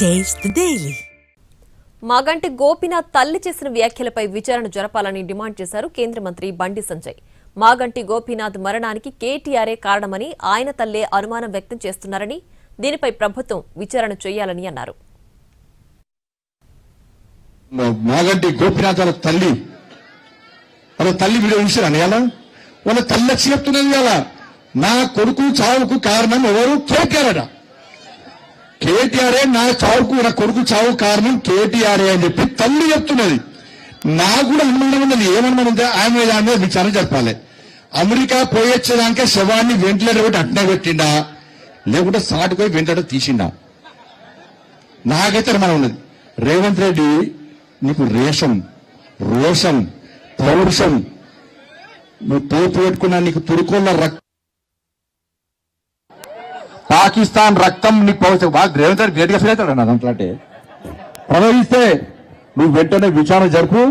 Taste the Daily. Maganti Gopinath తల్లి చేసిన వ్యాఖ్యలపై విచారణ జరపాలని డిమాండ్ చేశారు కేంద్ర మంత్రి బండి సంజయ్. మాగంటి గోపీనాథ్ మరణానికి కేటీఆర్ఏ కారణమని ఆయన తల్లే అనుమానం వ్యక్తం చేస్తున్నారని, దీనిపై ప్రభుత్వం విచారణ చేయాలని అన్నారు. మాగంటి గోపీనాథ్ వాళ్ళ తల్లి వీడియో చూసారని ఎలా వాళ్ళ తల్లి వచ్చి చెప్తున్నది కదా, నా కొడుకు చావుకు కారణం ఎవరు? కేటీఆర్. కేటీఆర్ఏ నా చావుకు, నా కొడుకు చావు కారణం కేటీఆర్ఏ అని చెప్పి తల్లి చెప్తున్నది. నాకు కూడా అనుమానం ఉన్నది. ఏమనుమానం ఉంటే ఆయన మీద విచారణ జరపాలి. అమెరికా పోయొచ్చేదానికే శవాన్ని వెంటిలేటర్ పెట్టి అట్నే పెట్టిండా, లేకుంటే సాటుపోయి వెంటిలేటర్ తీసిండా? నాకైతే అనుమానం ఉన్నది. రేవంత్ రెడ్డి, నీకు రోషం పౌరుషం, నువ్వు తోపు పెట్టుకున్నా నీకు తురుకోళ్ళ రక్తం, పాకిస్తాన్ రక్తం నీకు పౌరుషం. రేవంత్ రెడ్డి గ్రేట్ గా ఫీల్ అవుతాడు. దాంట్లో అంటే ప్రవహిస్తే నువ్వు వెంటనే విచారణ జరుపు.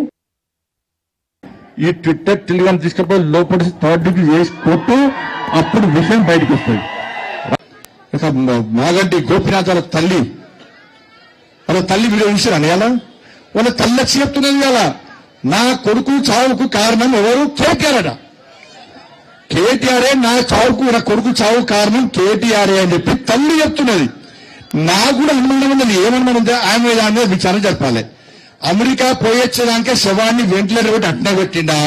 ఈ ట్విట్టర్ టెలిగ్రామ్ తీసుకుపోయి లోపలి 3rd డిగ్రీ చేసి కొట్టు, అప్పుడు విషయం బయటకు వస్తుంది. మాగంటి గోపీనాథ్ వాళ్ళ తల్లి వీడియో చూసారని ఎలా వాళ్ళ తల్లి వచ్చి చెప్తున్నది కదా, నా కొడుకు చావుకు కారణం ఎవరు? కేటీఆర్. కేటీఆర్ఏ నా చావుకు, నా కొడుకు చావు కారణం కేటీఆర్ఏ అని చెప్పి తల్లి చెప్తున్నది. నాకు కూడా అనుమానం ఉన్నది. ఏమనుమానం ఉంటే ఆయన మీద విచారణ జరపాలి. అమెరికా పోయొచ్చేదానికే శవాన్ని వెంటిలేటర్ పెట్టి అట్నే పెట్టిండా,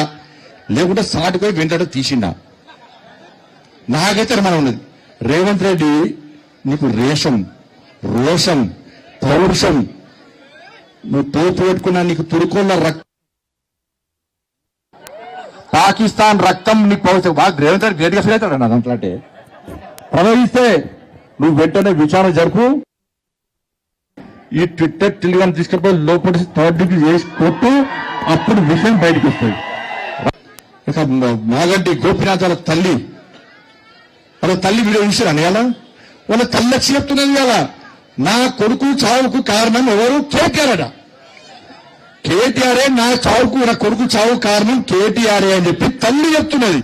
లేకుంటే సాటుపోయి వెంటిలేటర్ తీసిండా? నాకైతే అనుమానం ఉన్నది. రేవంత్ రెడ్డి, నీకు రోషం పౌరుషం, నువ్వు తోపు పెట్టుకున్నా నీకు తురుకోళ్ళ రక్తం, పాకిస్తాన్ రక్తం నీకు పౌరుషం. రేవంత్ రెడ్డి గ్రేట్ గా ఫీల్ అవుతాడు. దాంట్లో అంటే ప్రవహిస్తే నువ్వు వెంటనే విచారణ జరుపు. ఈ ట్విట్టర్ టెలిగ్రామ్ తీసుకుపోయి లోపలి 3rd డిగ్రీ చేసి కొట్టు, అప్పుడు విషయం బయటకు వస్తుంది. మాగంటి గోపీనాథ్ వాళ్ళ తల్లి వీడియో చూసారని ఎలా వాళ్ళ తల్లి వచ్చి చెప్తున్నది కదా, నా కొడుకు చావుకు కారణం ఎవరు? కేటీఆర్. కేటీఆర్ఏ నా చావుకు, నా కొడుకు చావు కారణం కేటీఆర్ఏ అని చెప్పి తల్లి చెప్తున్నది.